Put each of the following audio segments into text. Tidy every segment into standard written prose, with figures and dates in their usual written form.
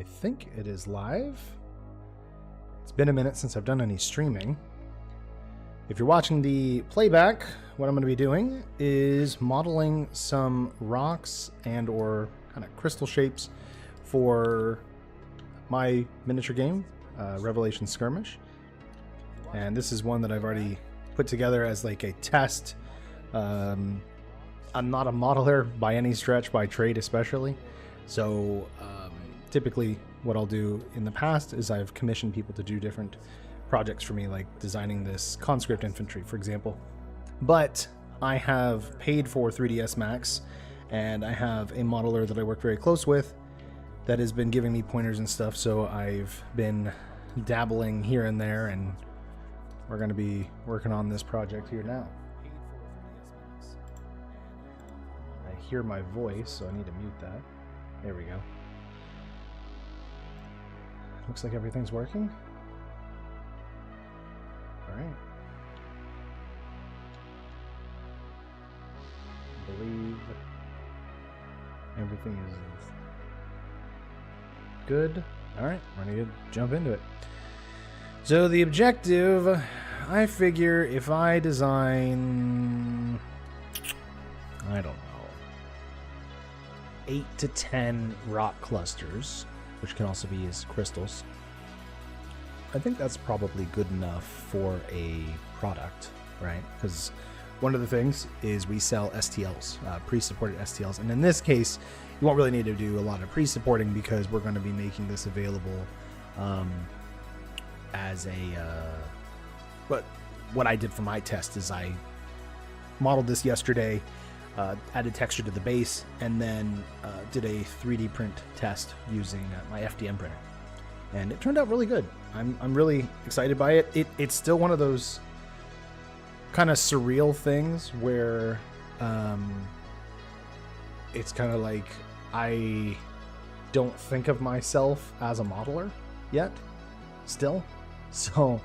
think it is live. It's been a minute since I've done any streaming. If you're watching the playback, what I'm going to be doing is modeling some rocks and or kind of crystal shapes for my miniature game, Revelation Skirmish. And this is one that I've already put together as like a test. I'm not a modeler by any stretch, by trade especially. So typically what I'll do in the past is I've commissioned people to do different projects for me, like designing this conscript infantry, for example. But I have paid for 3ds Max, and I have a modeler that I work very close with that has been giving me pointers and stuff, so I've been dabbling here and there, and we're going to be working on this project here now. I hear my voice, so I need to mute that. There we go. Looks like everything's working. All right. I believe everything is good. All right, we're gonna jump into it. So the objective, I figure if I design, I don't know, 8 to 10 rock clusters, which can also be as crystals, I think that's probably good enough for a product, right? Because one of the things is we sell STLs, pre-supported STLs, and in this case, you won't really need to do a lot of pre-supporting because we're going to be making this available as a. But what I did for my test is I modeled this yesterday, added texture to the base, and then did a 3D print test using my FDM printer, and it turned out really good. I'm really excited by it. It's still one of those kind of surreal things where it's kind of like I don't think of myself as a modeler yet still, so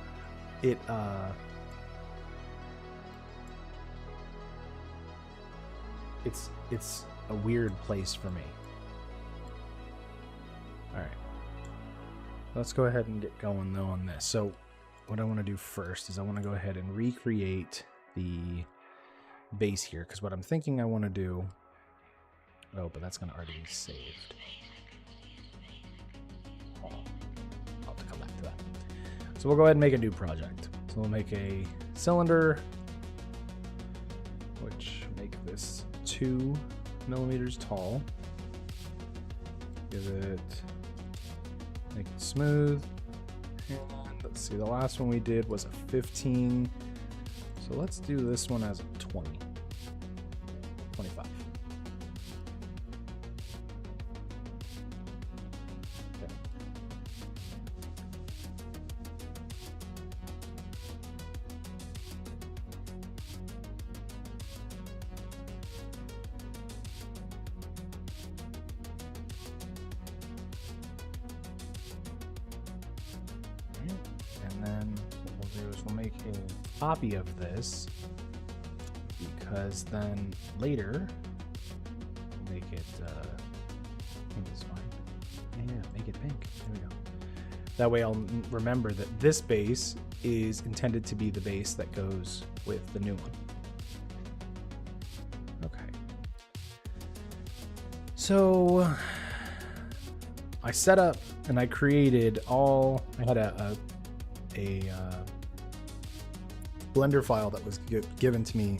it's a weird place for me. All right, let's go ahead and get going though on this. So what I want to do first is I want to go ahead and recreate the base here, because what I'm thinking I want to do, oh, but that's going to already be saved. I'll have to come back to that. So we'll go ahead and make a new project. So we'll make a cylinder, which make this 2 millimeters tall. Give it, make it smooth. And let's see, the last one we did was a 15. So let's do this one as a 20. 25. Okay. And then what we'll do is we'll make a copy of this, because then later we'll make it pink is fine. Yeah, make it pink. There we go. That way I'll remember that this base is intended to be the base that goes with the new one. Okay. So I set up and I created all, I had a Blender file that was given to me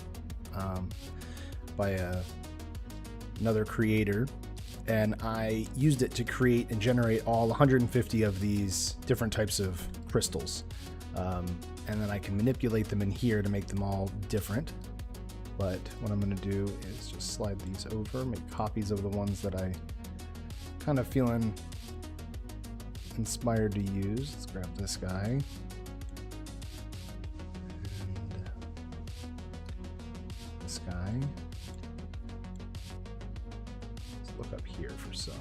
by another creator, and I used it to create and generate all 150 of these different types of crystals, and then I can manipulate them in here to make them all different. But what I'm going to do is just slide these over, make copies of the ones that I kind of feeling inspired to use. Let's grab this guy. Guy. Let's look up here for some.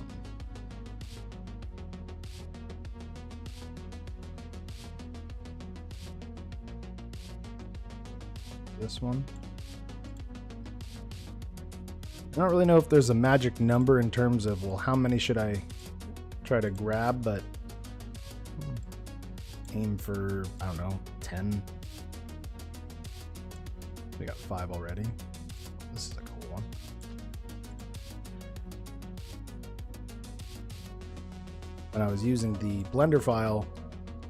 This one. I don't really know if there's a magic number in terms of, well, how many should I try to grab, but aim for, I don't know, 10. We got 5 already. This is a cool one. When I was using the Blender file,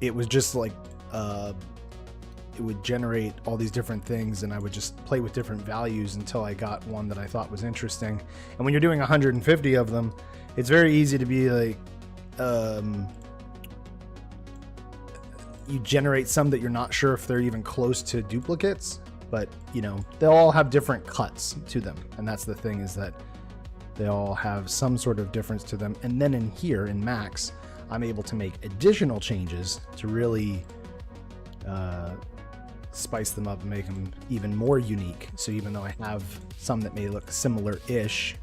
it was just like, it would generate all these different things, and I would just play with different values until I got one that I thought was interesting. And when you're doing 150 of them, it's very easy to be like, you generate some that you're not sure if they're even close to duplicates, but you know, they'll all have different cuts to them. And that's the thing, is that they all have some sort of difference to them. And then in here in Max, I'm able to make additional changes to really spice them up and make them even more unique. So even though I have some that may look similar-ish,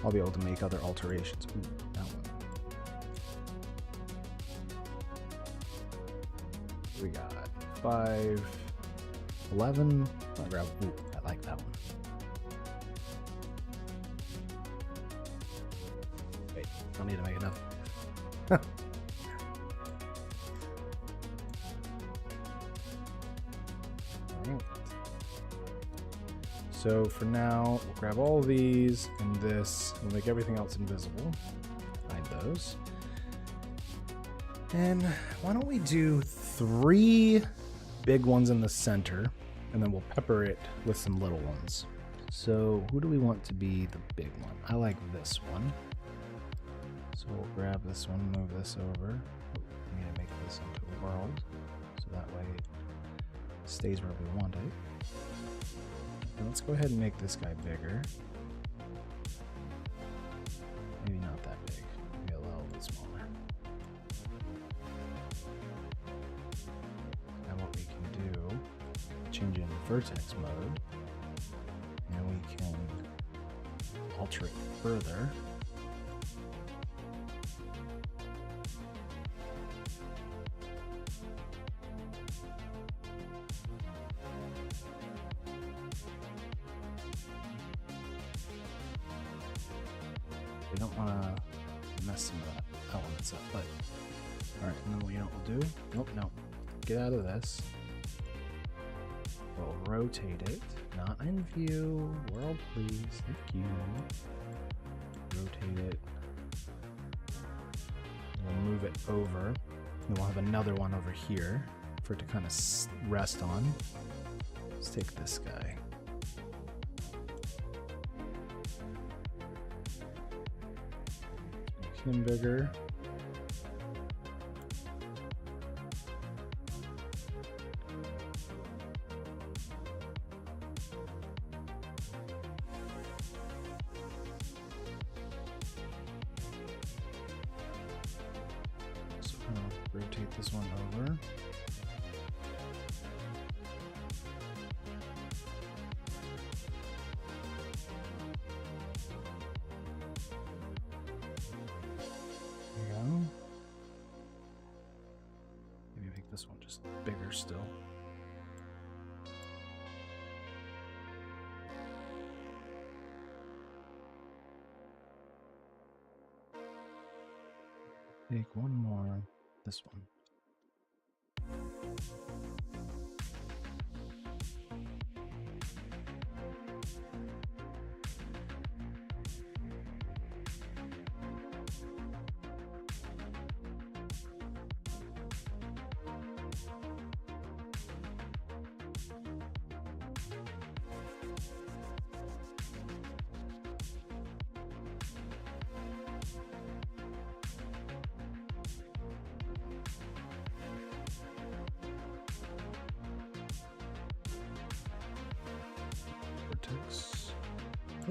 I'll be able to make other alterations. Ooh, that one. We got 5, 11. I'll grab. Ooh, I like that one. Wait, don't need to make enough. So for now, we'll grab all these and this. We'll make everything else invisible. Hide those. And why don't we do 3 big ones in the center, and then we'll pepper it with some little ones. So who do we want to be the big one? I like this one. So we'll grab this one, move this over. I'm going to make this into a world, so that way it stays where we want it. And let's go ahead and make this guy bigger. Maybe not that big, maybe a little bit smaller. And what we can do, change in vertex mode, and we can alter it further. We don't want to mess some of that elements up, but alright, and then you know what we'll do? Nope, no. Get out of this. We'll rotate it. Not in view. World, please. Thank you. Rotate it. We'll move it over. And we'll have another one over here for it to kind of rest on. Let's take this guy. Make him bigger. So I'll rotate this one over. This one just bigger still. Take one more, this one. Oh,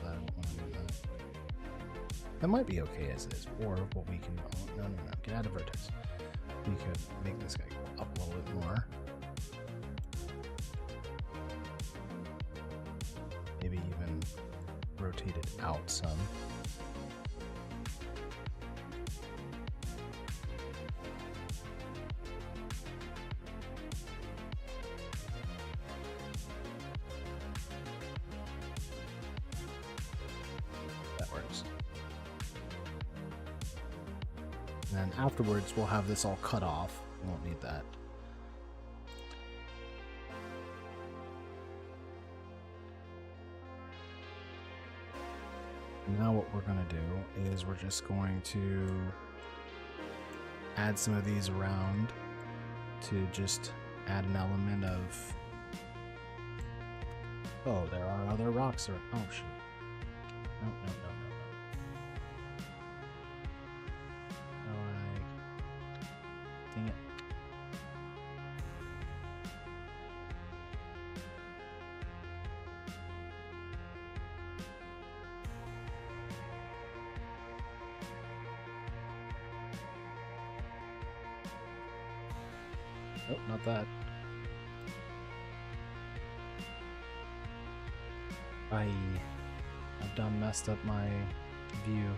no, no, no, no. That might be okay as is, or what we can, oh, no, get out of vertex. We could make this guy go up a little bit more. rotate it out some. That works. And then afterwards, we'll have this all cut off. We won't need that. Now what we're going to do is we're just going to add some of these around to just add an element of... Oh, there are other rocks. Oh, shit. No, no, no, no, no. Alright. Dang it. Nope, not that. I've done messed up my view.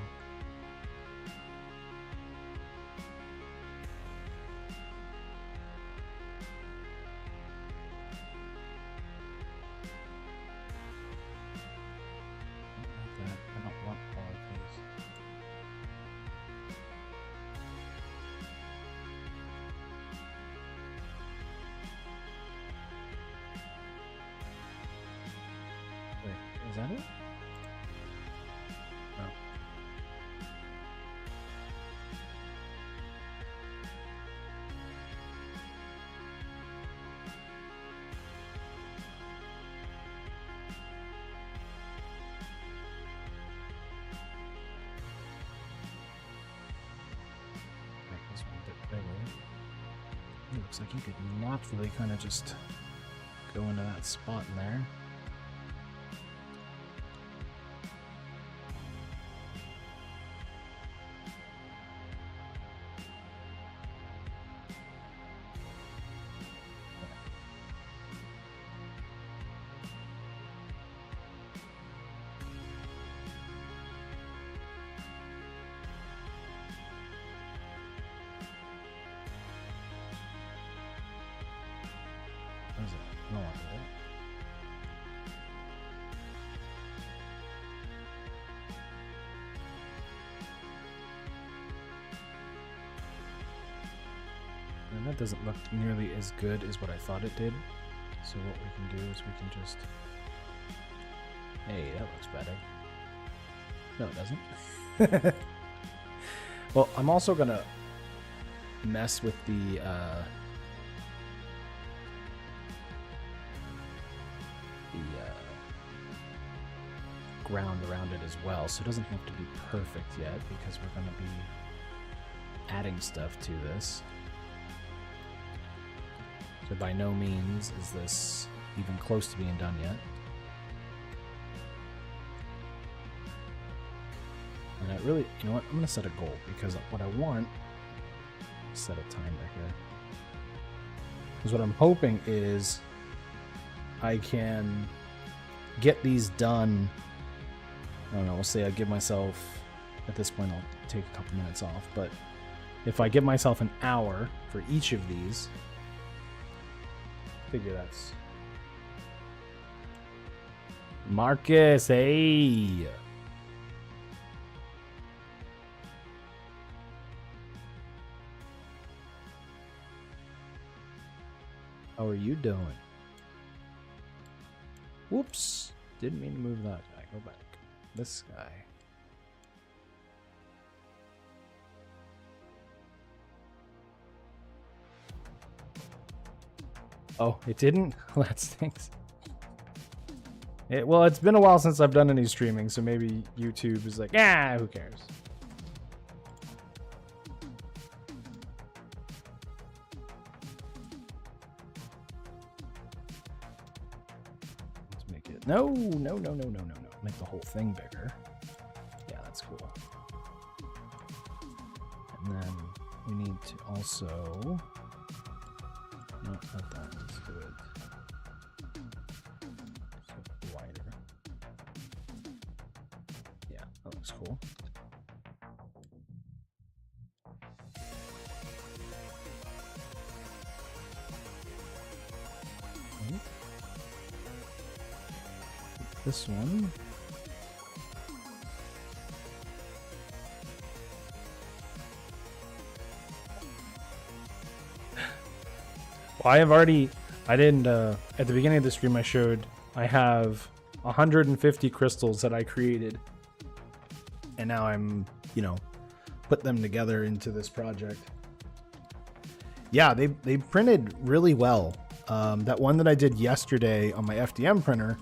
I don't want all of these. Wait, is that it? No. Make this one a bit bigger. It looks like you could naturally kind of just go into that spot in there. What is it? No idea. And that doesn't look nearly as good as what I thought it did. So what we can do is we can just... Hey, that looks better. No, it doesn't. Well, I'm also gonna mess with the ground around it as well, so it doesn't have to be perfect yet because we're going to be adding stuff to this. So by no means is this even close to being done yet. And I really, you know what, I'm going to set a goal because what I want, set a timer here, because what I'm hoping is I can get these done. I don't know, we'll say I give myself, at this point I'll take a couple minutes off, but if I give myself an hour for each of these, figure that's... Marcus, hey! How are you doing? Whoops! Didn't mean to move that guy. Go back. This guy. Oh, it didn't? That stinks. Well, it's been a while since I've done any streaming, so maybe YouTube is like, ah, who cares? Let's make it. No, no, no, no, no, no, no. Make the whole thing bigger. Yeah, that's cool. And then we need to also... No, not that. Let's do it so wider. looks cool. This one. Well, I didn't, at the beginning of the stream I showed, I have 150 crystals that I created. And now I'm, put them together into this project. Yeah, they printed really well. That one that I did yesterday on my FDM printer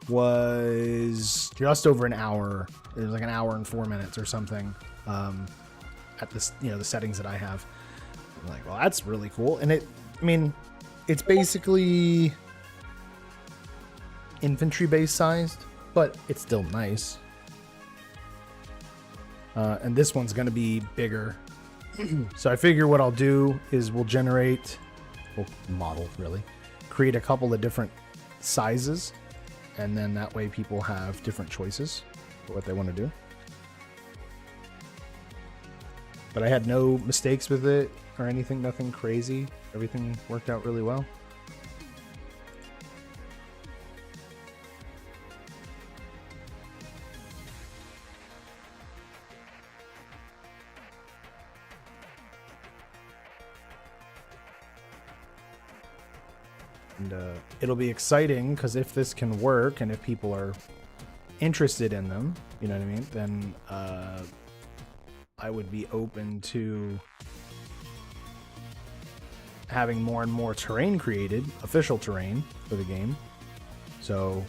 was just over an hour. It was like an hour and 4 minutes or something, at this, the settings that I have. I'm like, well, that's really cool. And it's basically infantry base sized, but it's still nice. And this one's going to be bigger. So I figure what I'll do is we'll model really, create a couple of different sizes. And then that way people have different choices for what they want to do. But I had no mistakes with it or anything, nothing crazy. Everything worked out really well. And it'll be exciting because if this can work and if people are interested in them, you know what I mean, then I would be open to having more and more terrain created, official terrain for the game. So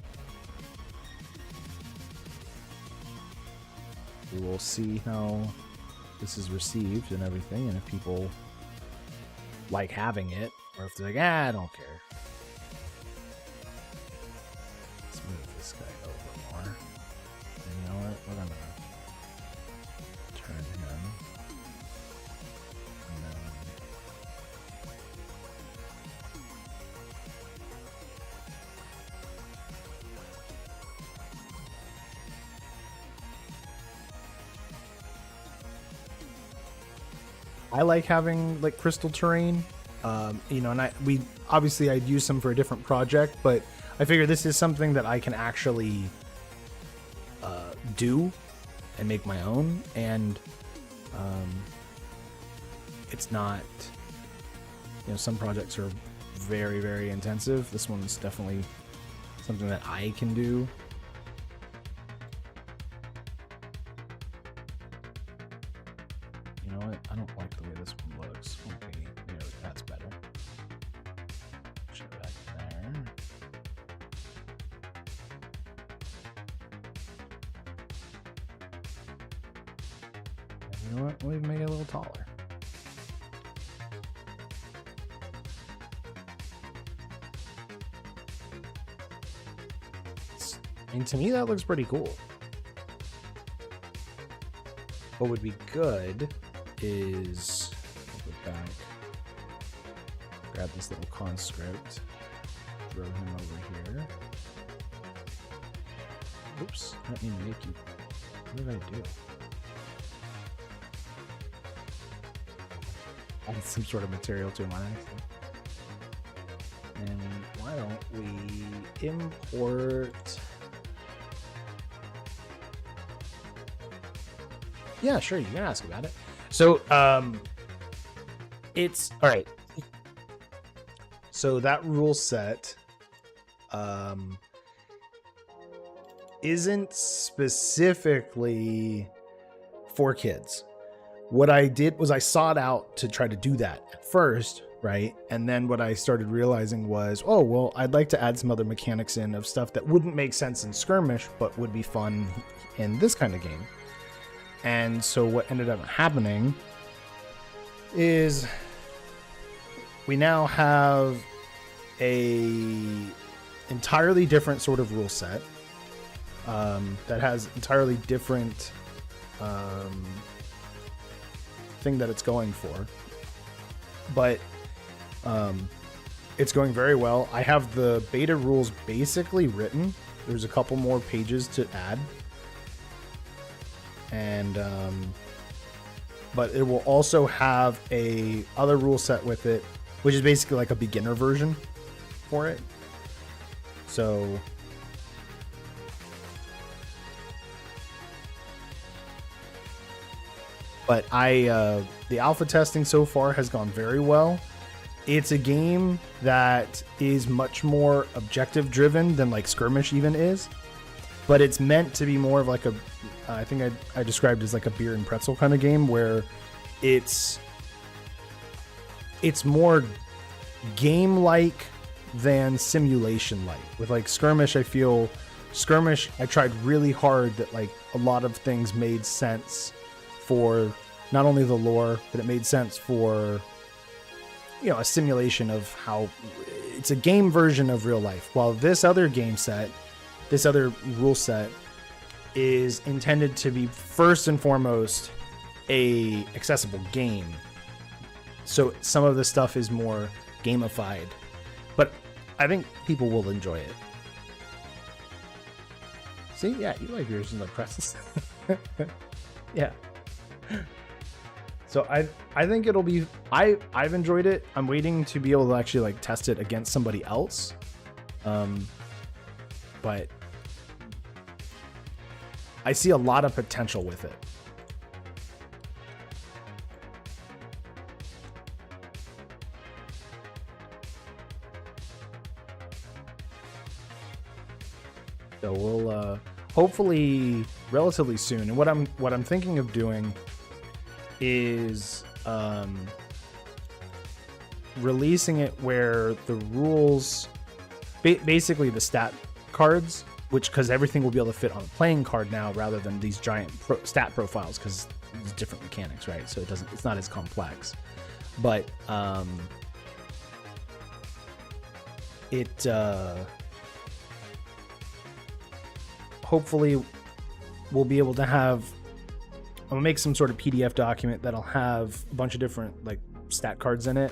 we will see how this is received and everything, and if people like having it, or if they're like, I don't care. Let's move this guy over more. And you know what? We're gonna turn him. And then I like having like crystal terrain, and I'd use them for a different project, but I figure this is something that I can actually do and make my own, and it's not, some projects are very, very intensive. This one's definitely something that I can do. You know what? I don't like the way this one looks. Okay, that's better. Push it back there. And you know what? We'll even make it a little taller. To me, that looks pretty cool. What would be good is go back, grab this little conscript, throw him over here. Oops, I didn't mean to make you. What did I do? Add some sort of material to him on accident. And why don't we import? Yeah, sure, you can ask about it. So, it's all right. So that rule set isn't specifically for kids. What I did was I sought out to try to do that at first, right? And then what I started realizing was, oh, well, I'd like to add some other mechanics in of stuff that wouldn't make sense in Skirmish, but would be fun in this kind of game. And so what ended up happening is we now have a entirely different sort of rule set that has entirely different thing that it's going for. But it's going very well. I have the beta rules basically written. There's a couple more pages to add. and but it will also have a other rule set with it, which is basically like a beginner version for it. So but the alpha testing so far has gone very well. It's a game that is much more objective driven than like Skirmish even is, but it's meant to be more of like I think I described it as like a beer and pretzel kind of game, where it's more game-like than simulation-like. With like Skirmish, I feel Skirmish, I tried really hard that like a lot of things made sense for not only the lore, but it made sense for, you know, a simulation of how it's a game version of real life. While this other game set, this other rule set is intended to be first and foremost a accessible game. So some of the stuff is more gamified, but I think people will enjoy it. See, yeah, you like yours in the presses. Yeah. So I think it'll be, I've enjoyed it. I'm waiting to be able to actually like test it against somebody else. But I see a lot of potential with it. So we'll hopefully relatively soon. And what I'm thinking of doing is releasing it where the rules, basically the stat cards, which, because everything will be able to fit on a playing card now rather than these giant stat profiles, because there's different mechanics, right? So it's not as complex, but hopefully we'll be able to have, I'm gonna make some sort of PDF document that'll have a bunch of different like stat cards in it.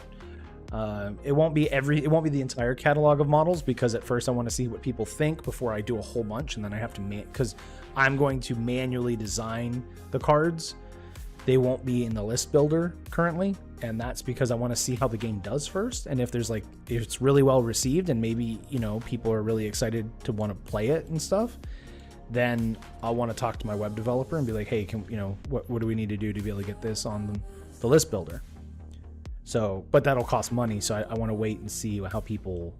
It won't be the entire catalog of models, because at first I want to see what people think before I do a whole bunch, and then I have to because I'm going to manually design the cards. They won't be in the list builder currently, and that's because I want to see how the game does first, and if it's really well received and maybe, you know, people are really excited to want to play it and stuff, then I'll want to talk to my web developer and be like, hey, what do we need to do to be able to get this on the list builder? So, but that'll cost money, so I want to wait and see how people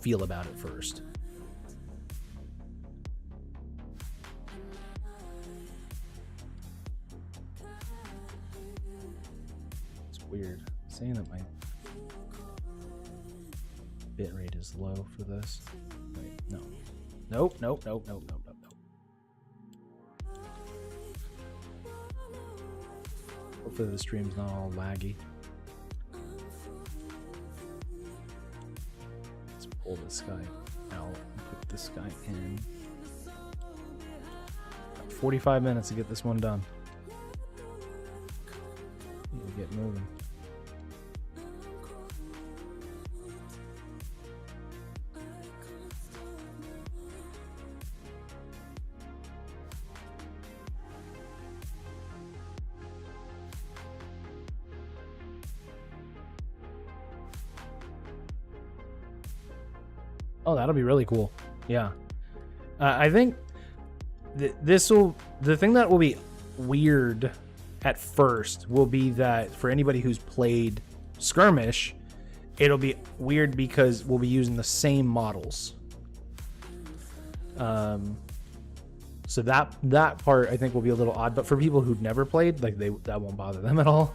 feel about it first. It's weird saying that my bitrate is low for this. Wait, no. Nope. Hopefully the stream's not all laggy. Let's pull this guy out and put this guy in. Got 45 minutes to get this one done. Need to get moving. Oh, that'll be really cool. Yeah. I think the thing that will be weird at first will be that for anybody who's played Skirmish, it'll be weird because we'll be using the same models. So that part I think will be a little odd, but for people who've never played, like that won't bother them at all.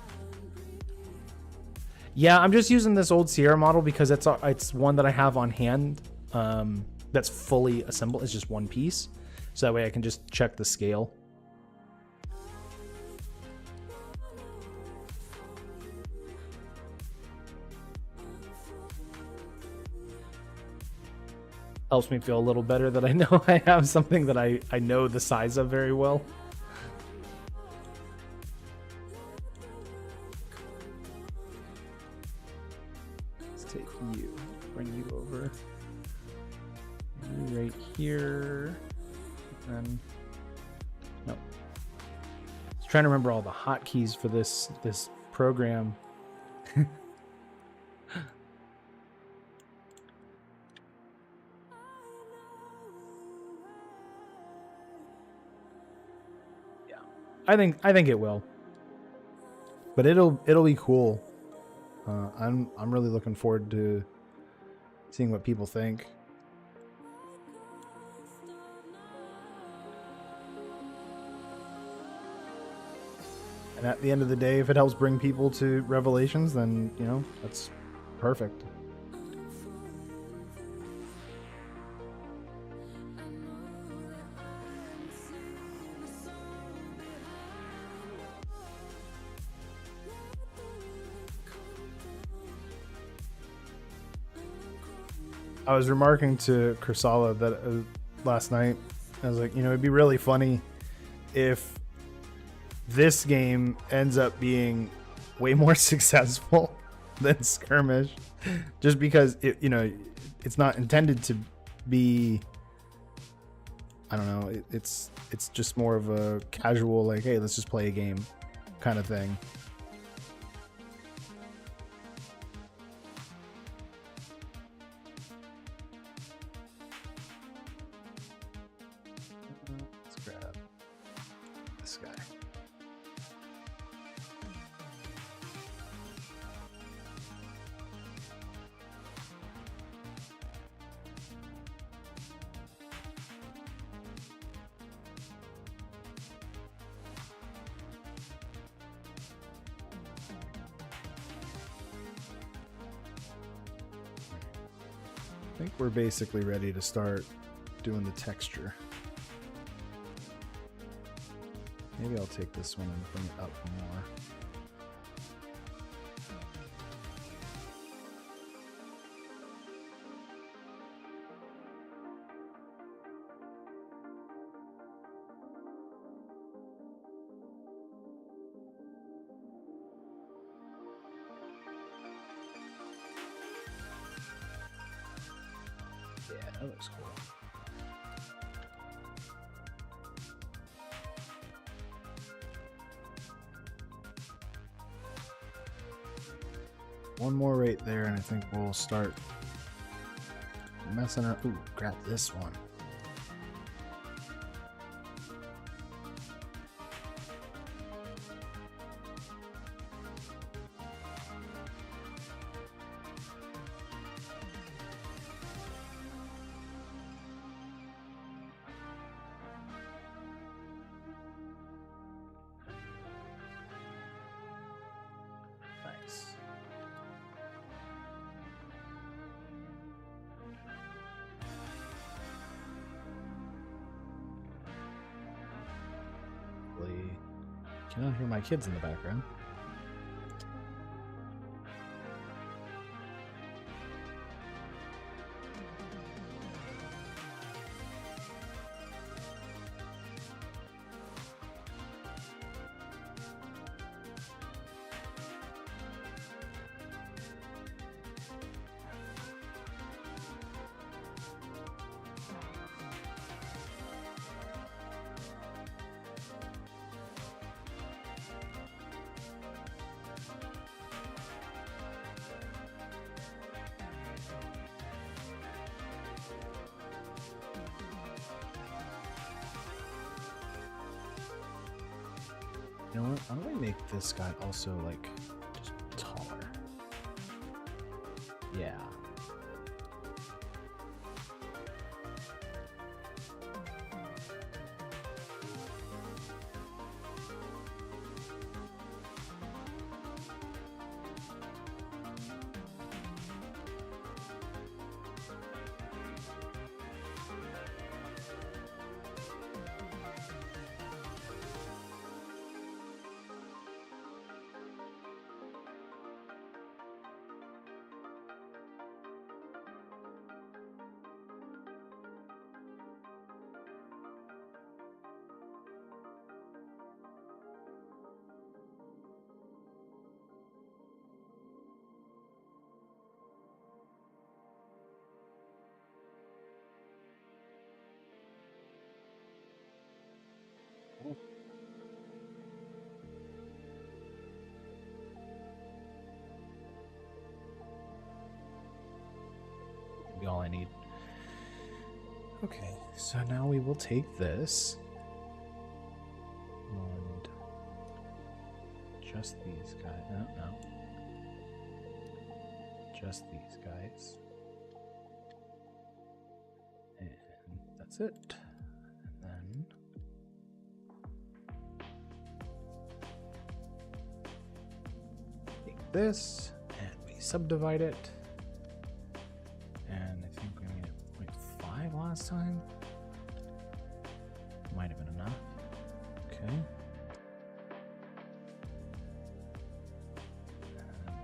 Yeah, I'm just using this old Sierra model because it's one that I have on hand. That's fully assembled. It's just one piece, so that way I can just check the scale. Helps me feel a little better that I know I have something that I know the size of very well. Let's take you, bring you over. Right here, and no, trying to remember all the hotkeys for this program. Yeah, I think it will, but it'll be cool. I'm really looking forward to seeing what people think. And at the end of the day, if it helps bring people to Revelations, then, you know, that's perfect. I was remarking to Kursala that last night, I was like, you know, it'd be really funny if this game ends up being way more successful than Skirmish, just because it, you know, it's not intended to be, I don't know, it's just more of a casual, like, hey, let's just play a game kind of thing. Let's grab this guy. I think we're basically ready to start doing the texture. Maybe I'll take this one and bring it up more. Yeah, that looks cool. One more right there, and I think we'll start messing around. Ooh, grab this one. Nice. You cannot hear my kids in the background. You know what? How do I make this guy also, like, just taller? Yeah. I need. Okay, so now we will take this and just these guys. No. Just these guys. And that's it. And then take this and we subdivide it. And I think we made it 0.5 last time. Might have been enough. Okay. And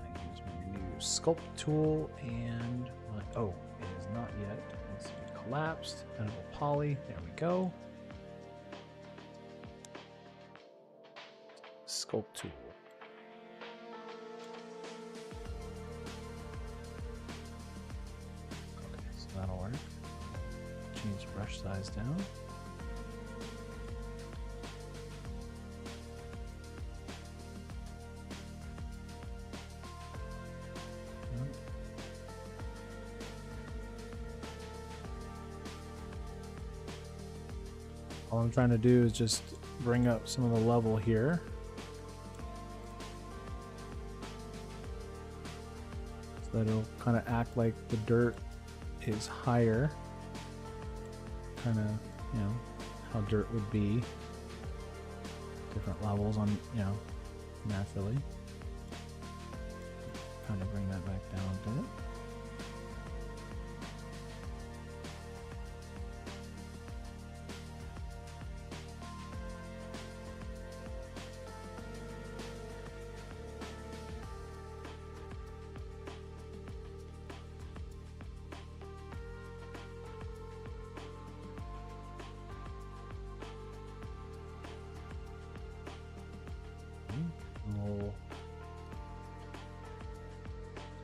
I use my new sculpt tool and oh, it is not yet. It needs to be collapsed. Then it will poly. There we go. Sculpt tool. Okay, so that'll work. Change brush size down. All I'm trying to do is just bring up some of the level here. So that it'll kind of act like the dirt is higher. Kind of, you know, how dirt would be. Different levels on, you know, naturally. Kind of bring that back down a bit.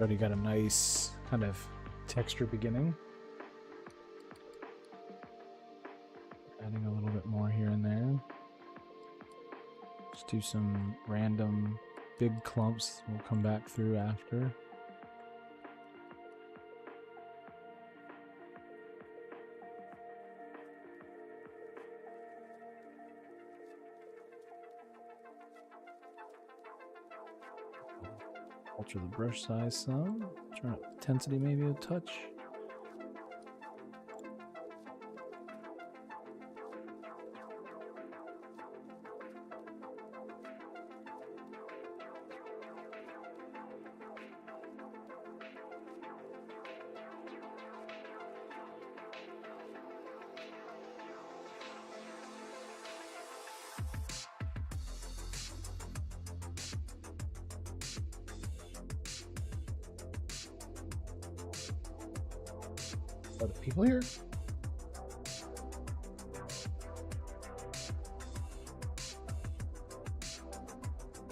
Already got a nice kind of texture beginning. Adding a little bit more here and there. Just do some random big clumps we'll come back through after. Alter the brush size some. Turn up intensity maybe a touch. Other people here?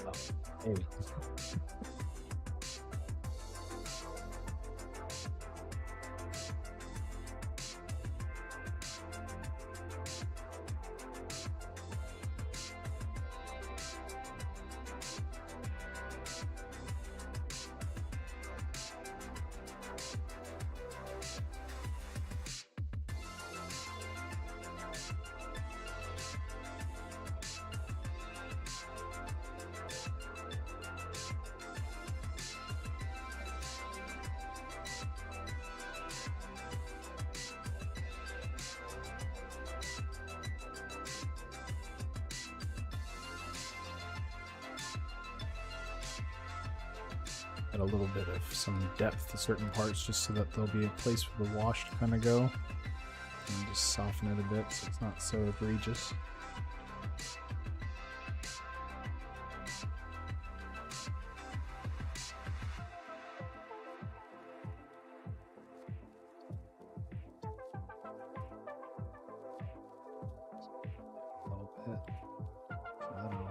Oh, maybe. Add a little bit of some depth to certain parts just so that there'll be a place for the wash to kind of go. And just soften it a bit so it's not so egregious. A little bit. So that'll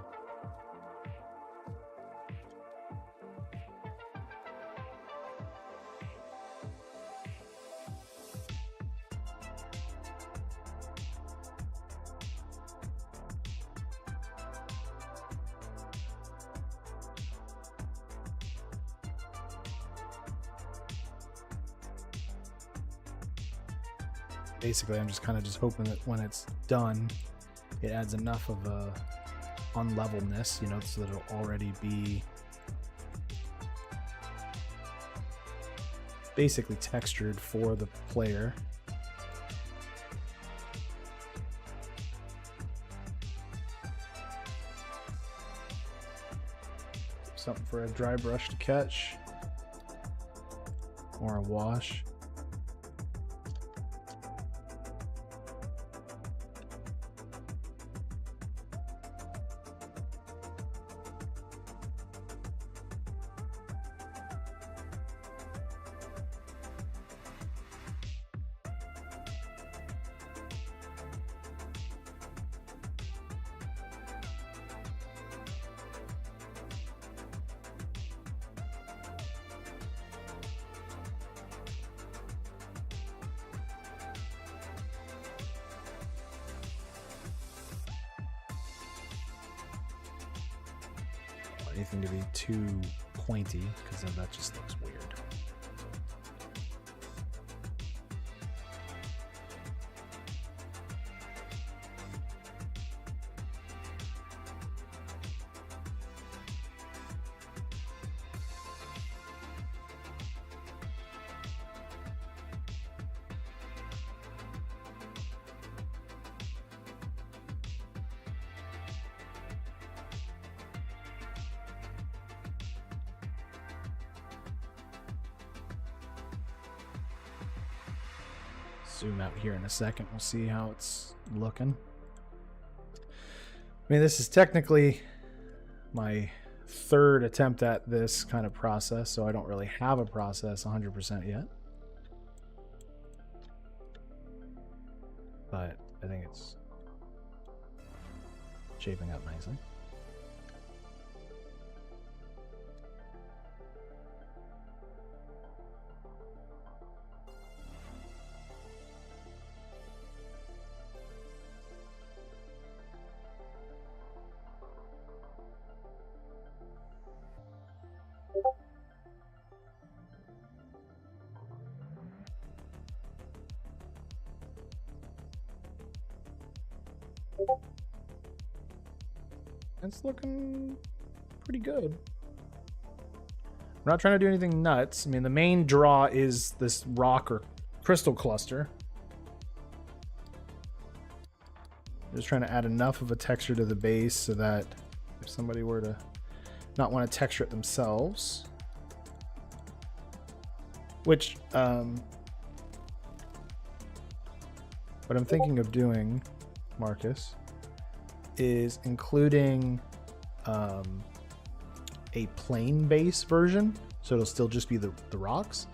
basically I'm just kind of just hoping that when it's done, it adds enough of a unlevelness, you know, so that it'll already be basically textured for the player. Something for a dry brush to catch, or a wash. Anything to be too pointy, because then that just looks weird. Zoom out here in a second. We'll see how it's looking. I mean, this is technically my third attempt at this kind of process, so I don't really have a process 100% yet. But I think it's shaping up nicely. It's looking pretty good. I'm not trying to do anything nuts. I mean, the main draw is this rock or crystal cluster. Just trying to add enough of a texture to the base so that if somebody were to not want to texture it themselves, which what I'm thinking of doing, Marcus, is including a plain base version, so it'll still just be the rocks,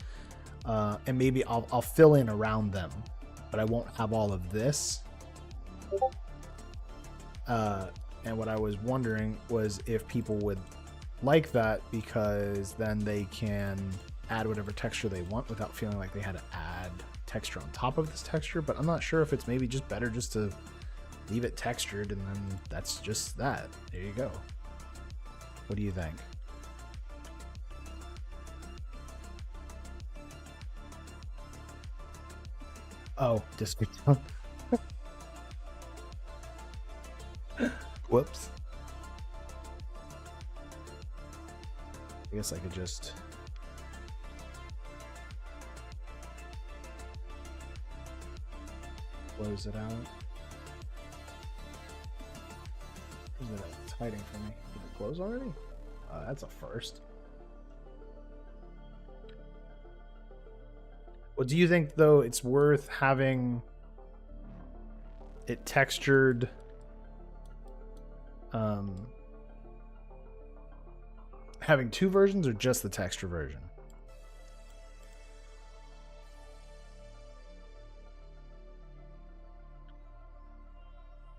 and maybe I'll fill in around them, but I won't have all of this. And what I was wondering was if people would like that, because then they can add whatever texture they want without feeling like they had to add texture on top of this texture. But I'm not sure if it's maybe just better just to leave it textured, and then that's just that. There you go. What do you think? Oh, district. Whoops. I guess I could just close it out. Is it hiding from me? Did it close already? That's a first. Well, do you think, though, it's worth having it textured having two versions, or just the texture version?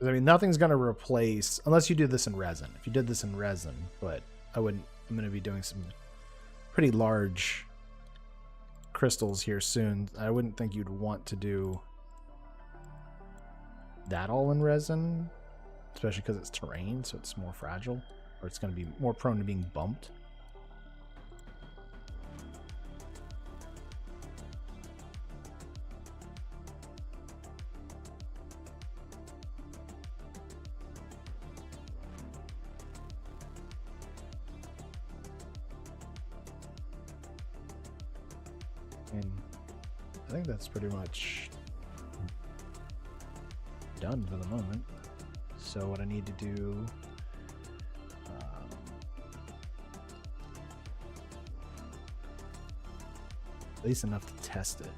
I mean, nothing's going to replace, unless you do this in resin. If you did this in resin, but I'm going to be doing some pretty large crystals here soon. I wouldn't think you'd want to do that all in resin, especially because it's terrain, so it's more fragile, or it's going to be more prone to being bumped. And I think that's pretty much done for the moment. So what I need to do, at least enough to test it.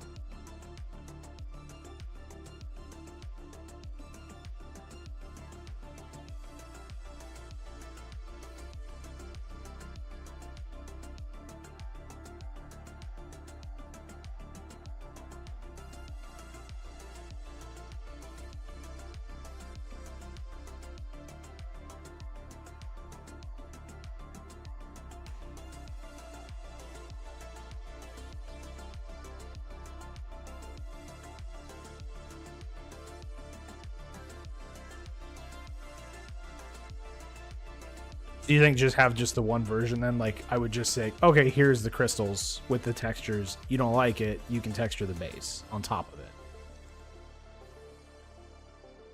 Do you think just have just the one version then? Like, I would just say, okay, here's the crystals with the textures. You don't like it, you can texture the base on top of it.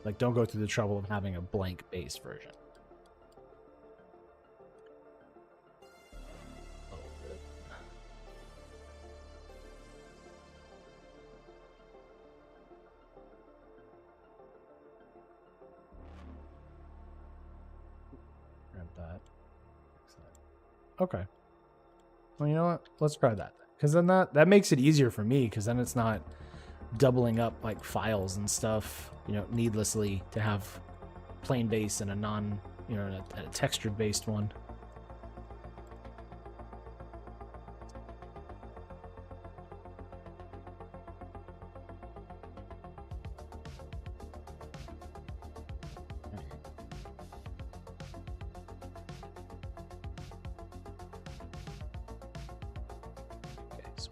Like, don't go through the trouble of having a blank base version. Okay. Well, you know what? Let's try that. Because then that makes it easier for me, because then it's not doubling up like files and stuff, you know, needlessly to have plain base and a non, you know, a textured based one.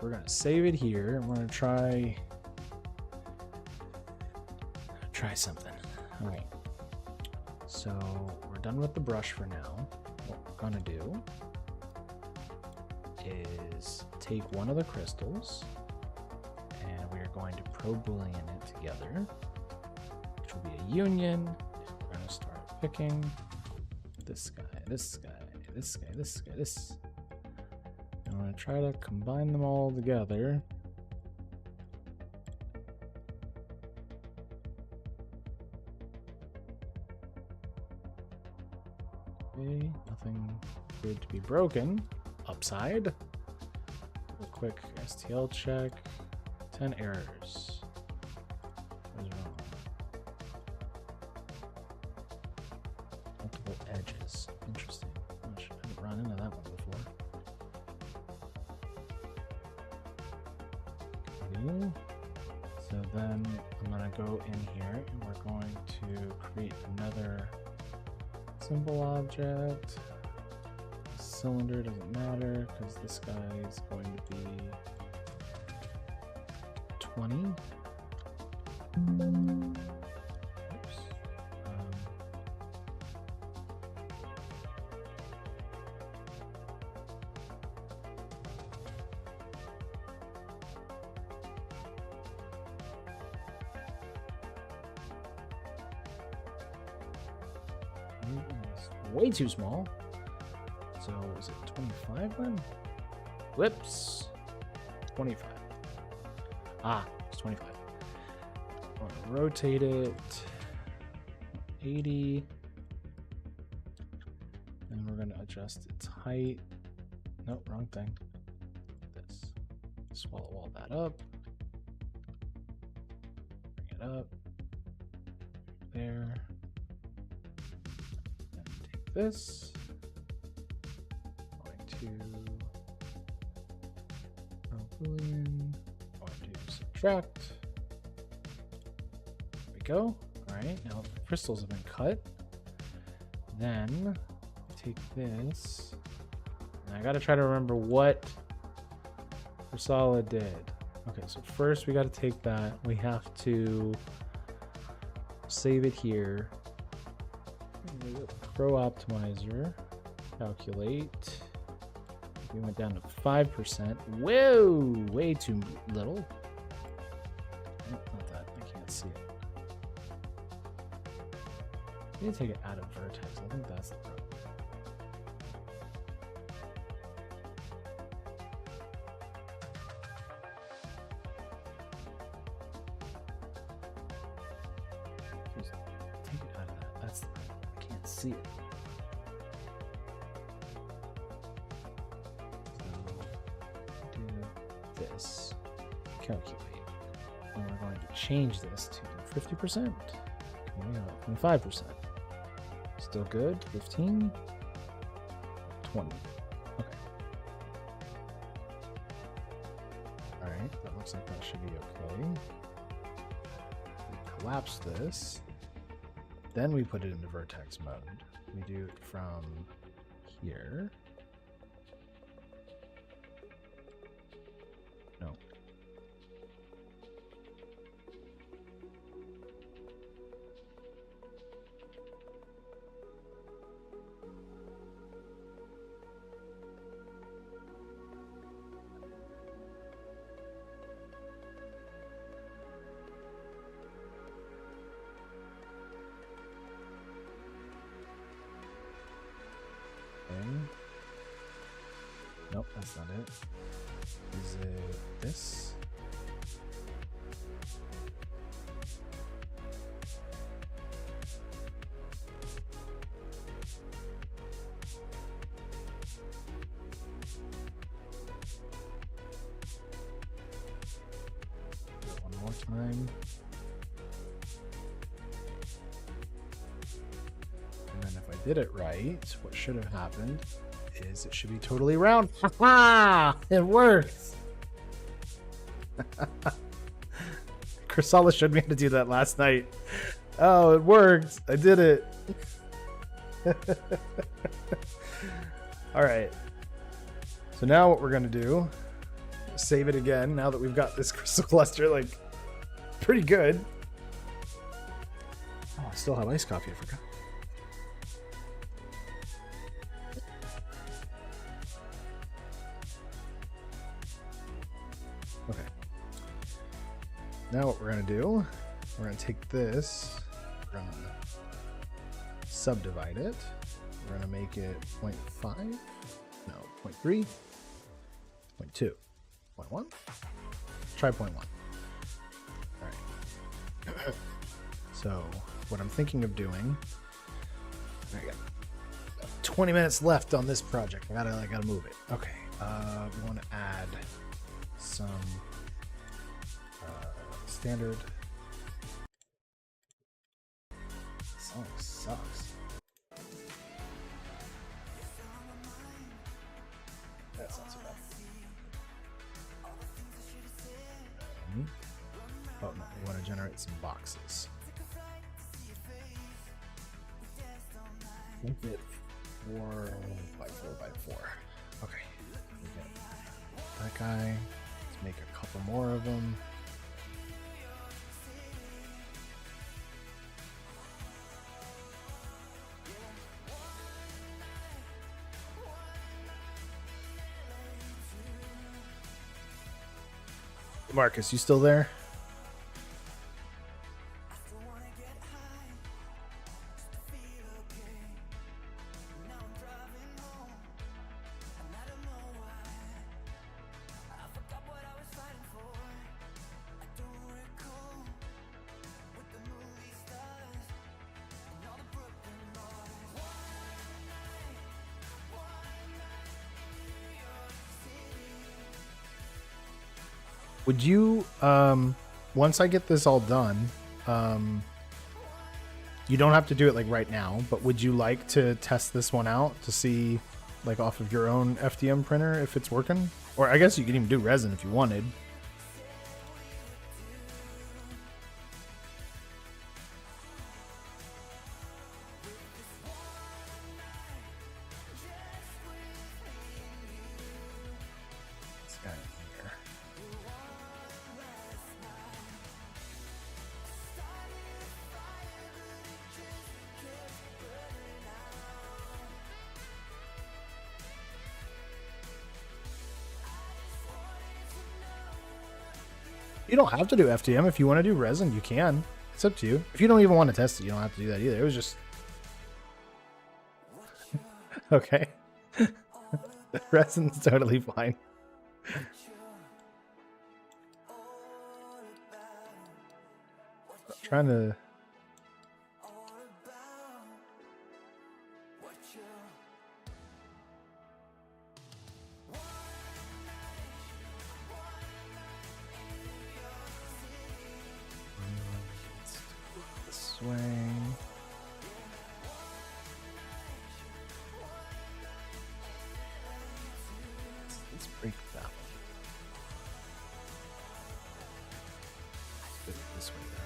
We're gonna save it here, and we're gonna try something. All right, so we're done with the brush for now. What we're gonna do is take one of the crystals, and we're going to pro-boolean it together, which will be a union. We're gonna start picking this guy, this guy, this guy, this guy, this. I'm going to try to combine them all together. Okay, nothing appeared to be broken. Upside. Do a quick STL check. 10 errors. What is wrong? Multiple edges. Interesting. I haven't run into that one before. So then I'm going to go in here and we're going to create another symbol object. Cylinder doesn't matter because this guy is going to be 20. Oops. Way too small. So is it 25 then? Whoops. 25. Ah, it's 25. I want to rotate it 80. And we're going to adjust its height. Nope, wrong thing. This. Swallow all that up. Bring it up. There. This going to boolean, going to subtract. There we go. All right, now the crystals have been cut. Then take this, and I got to try to remember what Solid did. Okay, so first we got to take that. We have to save it here. Pro optimizer, calculate. We went down to 5%. Whoa, way too little. Oh, not that, I can't see it. I need to take it out of vertex. I think that's the problem. Let's see it. So do this. Calculate. And we're going to change this to 50%. Okay, 25%. Still good. 15. 20. Okay. Alright, that looks like that should be okay. We collapse this. Then we put it into vertex mode. We do it from here. No. Nope, that's not it. Is it this? Do it one more time. And then if I did it right, what should have happened is it should be totally round. Ha! It works. Chrysalis showed me how to do that last night. Oh, it worked. I did it. All right. So now what we're going to do, save it again now that we've got this crystal cluster like pretty good. Oh, I still have iced coffee. I forgot. Okay. Now what we're going to do, we're going to take this, we're going to subdivide it. We're going to make it 0.5, no, 0.3, 0.2, 0.1. Try 0.1. All right. So what I'm thinking of doing, I got 20 minutes left on this project. I gotta move it. Okay. We want to add some standard. This song sucks. That's not so bad. Oh no, we want to generate some boxes. Make it 4 by 4 by 4. Okay. We get that guy. Let's make a couple more of them. Marcus, you still there? Would you, once I get this all done, you don't have to do it like right now, but would you like to test this one out to see, like off of your own FDM printer, if it's working? Or I guess you could even do resin if you wanted. This guy here. You don't have to do FDM. If you want to do resin, you can. It's up to you. If you don't even want to test it, you don't have to do that either. It was just... Okay. Resin's totally fine. I'm trying to... This way. Let's break that one. Put it this way now.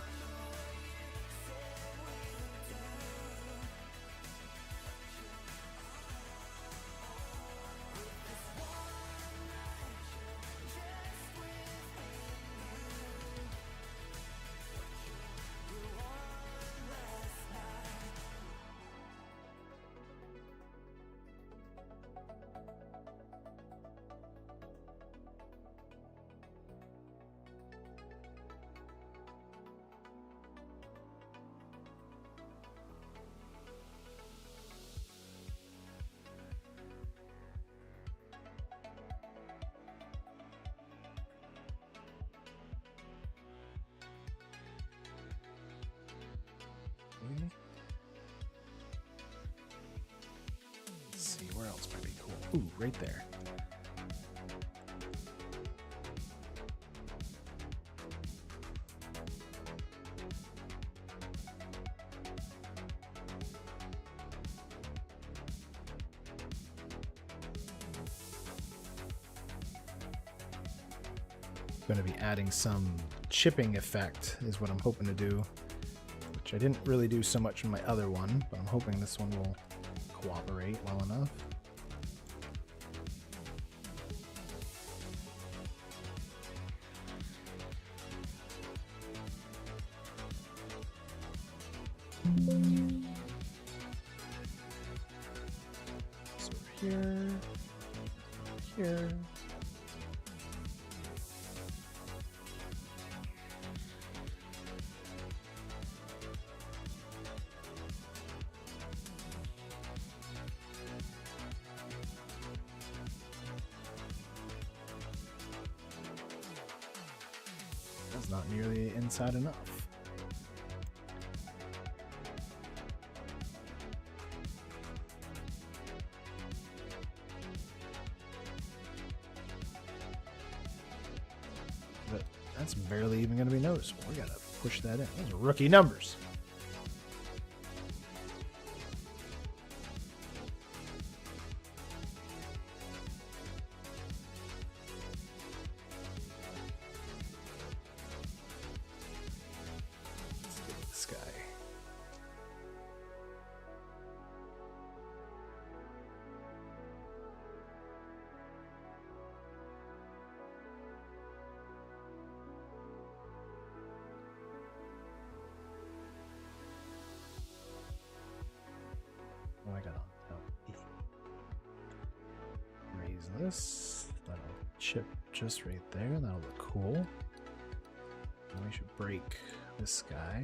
Let's see, where else might be cool? Ooh, right there. Going to be adding some chipping effect is what I'm hoping to do, which I didn't really do so much in my other one, but I'm hoping this one will cooperate well enough. So here, here. That's not nearly inside enough. But that's barely even going to be noticeable. We got to push that in. Those are rookie numbers. What I got on? Raise this. That'll chip just right there. That'll look cool. And we should break this guy.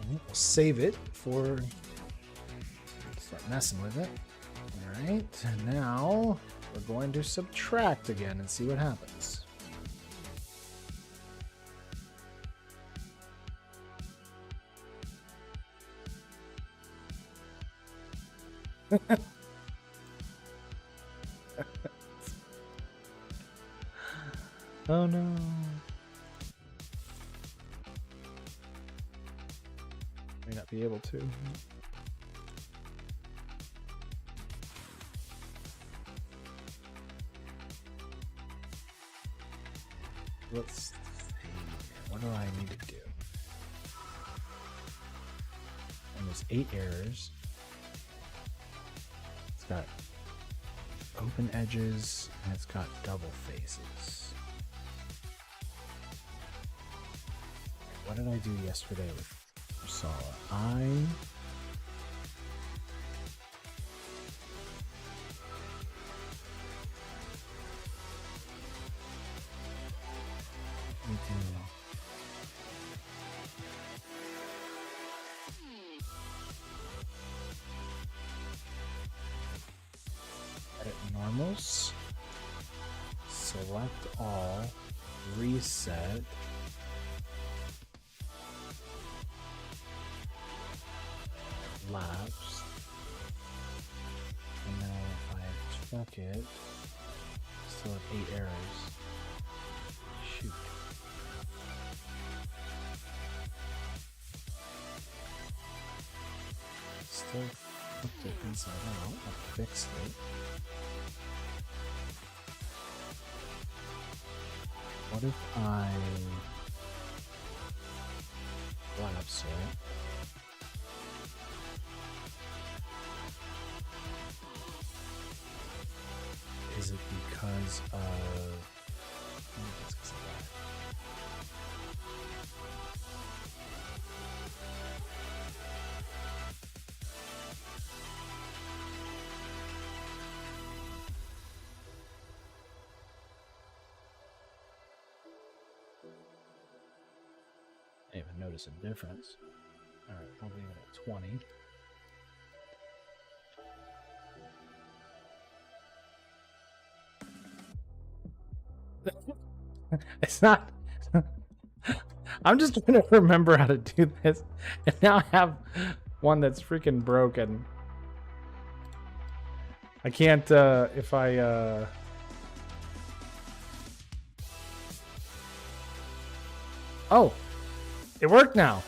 We'll save it before start messing with it. All right, and now we're going to subtract again and see what happens. Oh no. May not be able to. Let's see. What do I need to do? And there's 8 errors. It's got open edges and it's got double faces. What did I do yesterday with Ursala? select all, reset. Lapse. And now if I check it, still have 8 errors. Shoot. Still flipped it inside out. I fixed it. What if I lapse it? Is it because of... maybe it's because of that. I didn't even notice a difference. Alright, we'll leave it at 20. It's not. I'm just trying to remember how to do this, and now I have one that's freaking broken. I can't. If I. Oh, it worked now.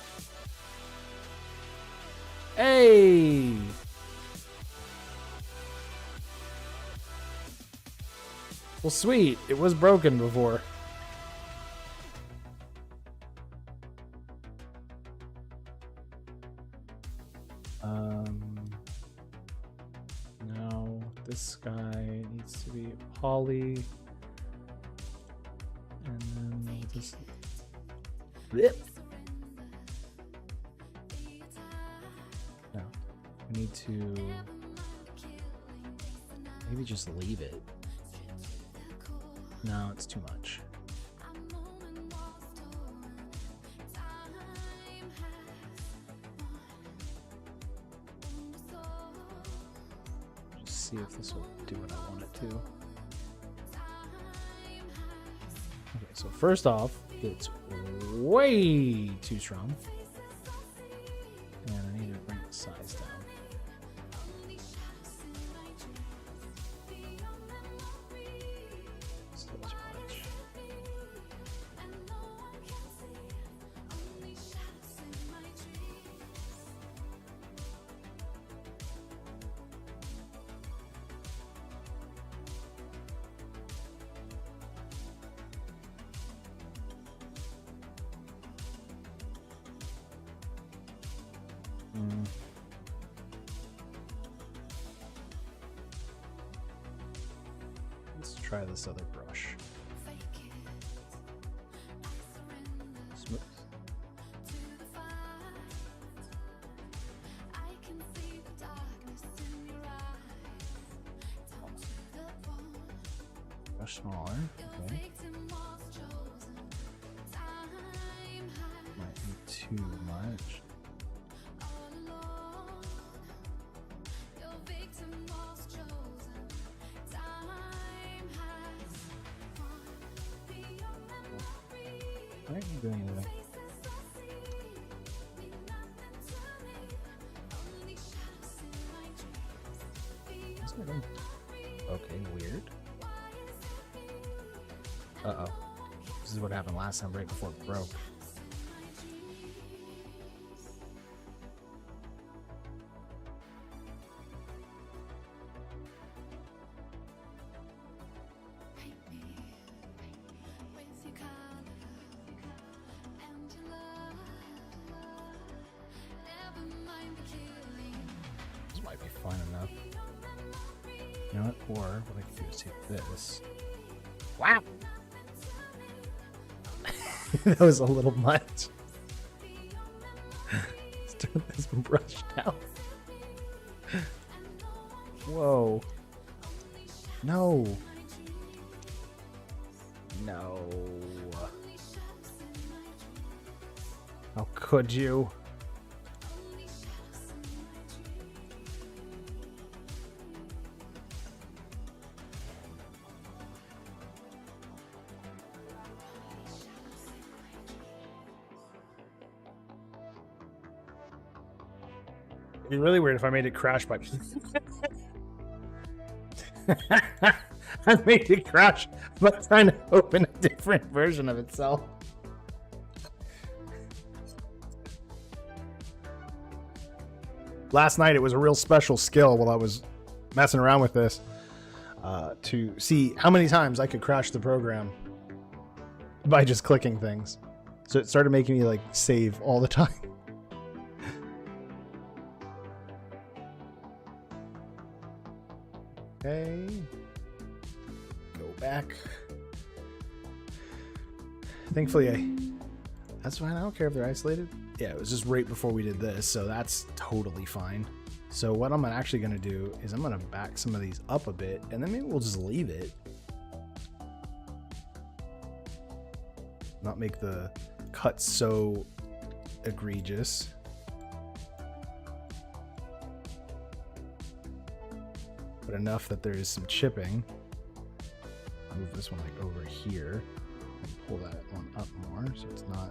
Hey. Well, sweet. It was broken before. Now this guy needs to be poly. And then just... no, we need to maybe just leave it. No, it's too much. Just see if this will do what I want it to. Okay, so first off, it's way too strong. And I need to bring the size down. Let's try this other brush. Smooth. Brush smaller. Okay. Might be too much. Why are you doing that? Okay, weird. Uh-oh. This is what happened last time, right before it broke. This might be fun enough. You know what? Or what I could do is take this. Wow! That was a little much. Let's turn this brush down. Whoa. No. No. How could you? It'd be really weird if I made it crash by... I made it crash by trying to open a different version of itself. Last night it was a real special skill while I was messing around with this to see how many times I could crash the program by just clicking things. So it started making me like save all the time. Okay. Go back. Thankfully, that's fine. I don't care if they're isolated. Yeah, it was just right before we did this, so that's totally fine. So what I'm actually going to do is I'm going to back some of these up a bit, and then maybe we'll just leave it. Not make the cut so egregious. But enough that there is some chipping. Move this one like over here and pull that one up more so it's not...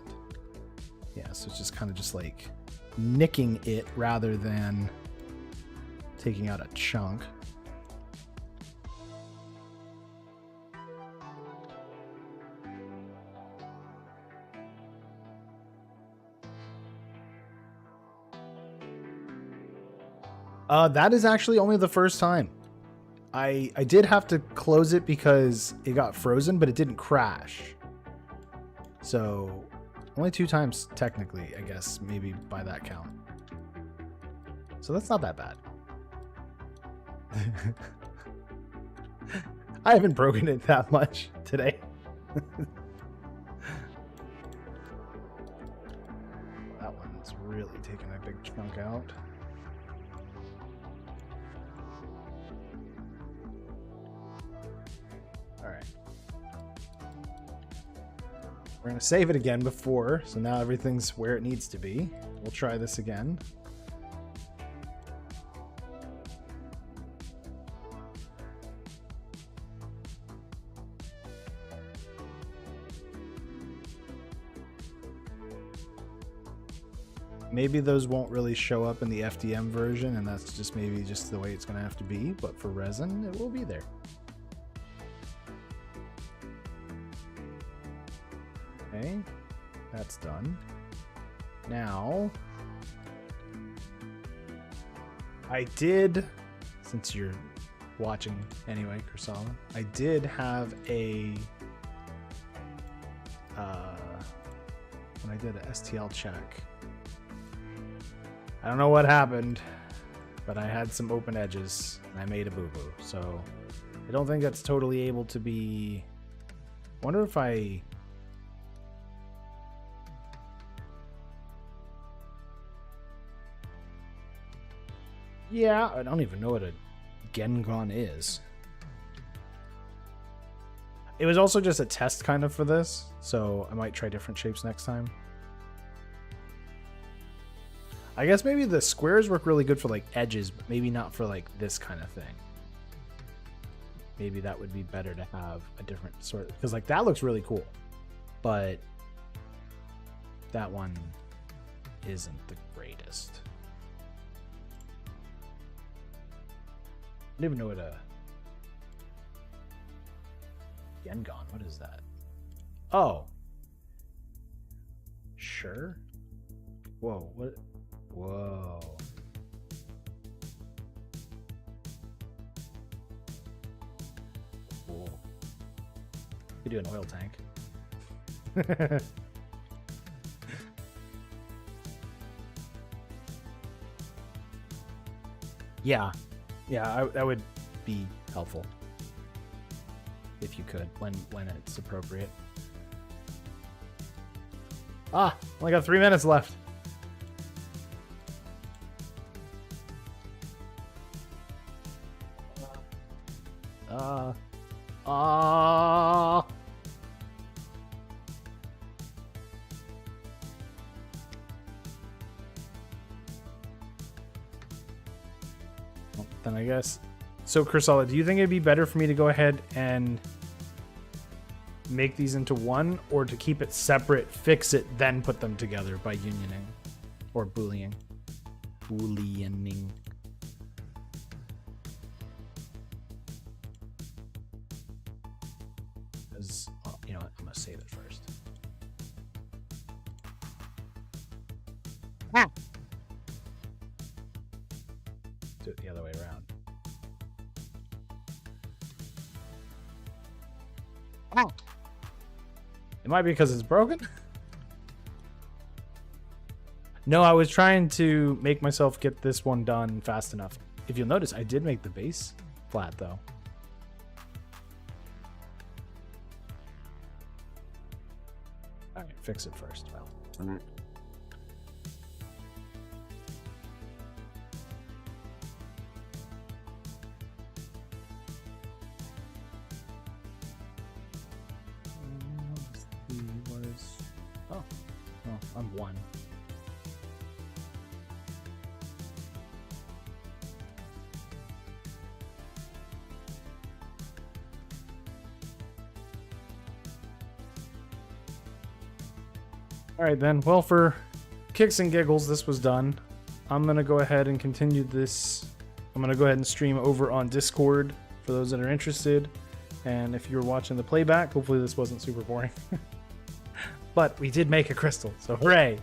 Yeah, so it's just kind of just like nicking it rather than taking out a chunk. That is actually only the first time. I did have to close it because it got frozen, but it didn't crash. So only 2 times technically, I guess, maybe by that count. So that's not that bad. I haven't broken it that much today. That one's really taking a big chunk out. All right. We're going to save it again before, so now everything's where it needs to be. We'll try this again. Maybe those won't really show up in the FDM version, and that's just maybe just the way it's going to have to be, but for resin, it will be there. Okay, that's done. Now, I did, since you're watching anyway, Kursala, I did have a, when I did an STL check, I don't know what happened, but I had some open edges and I made a boo-boo. So I don't think that's totally able to be... I wonder if I... Yeah, I don't even know what a Gengon is. It was also just a test kind of for this, so I might try different shapes next time. I guess maybe the squares work really good for like edges, but maybe not for like this kind of thing. Maybe that would be better to have a different sort, because like that looks really cool, but that one isn't the greatest. I don't even know what a Gengon, what is that? Oh. Sure. Whoa, what? Whoa. Cool. You do an oil tank. Yeah. Yeah, that would be helpful. If you could, when it's appropriate. Ah, only got 3 minutes left. Then I guess. So, Kursala, do you think it'd be better for me to go ahead and make these into one, or to keep it separate, fix it, then put them together by unioning or booleaning? Bullioning. Well, you know what? I'm gonna save it first. Ah! Do it the other way around. Ah! It might be because it's broken. No, I was trying to make myself get this one done fast enough. If you'll notice, I did make the base flat though. All right, fix it first. Well. What is? Oh, well, I'm 1. All right then, well, for kicks and giggles, this was done. I'm gonna go ahead and continue this. I'm gonna go ahead and stream over on Discord for those that are interested. And if you're watching the playback, hopefully this wasn't super boring. But we did make a crystal, so hooray!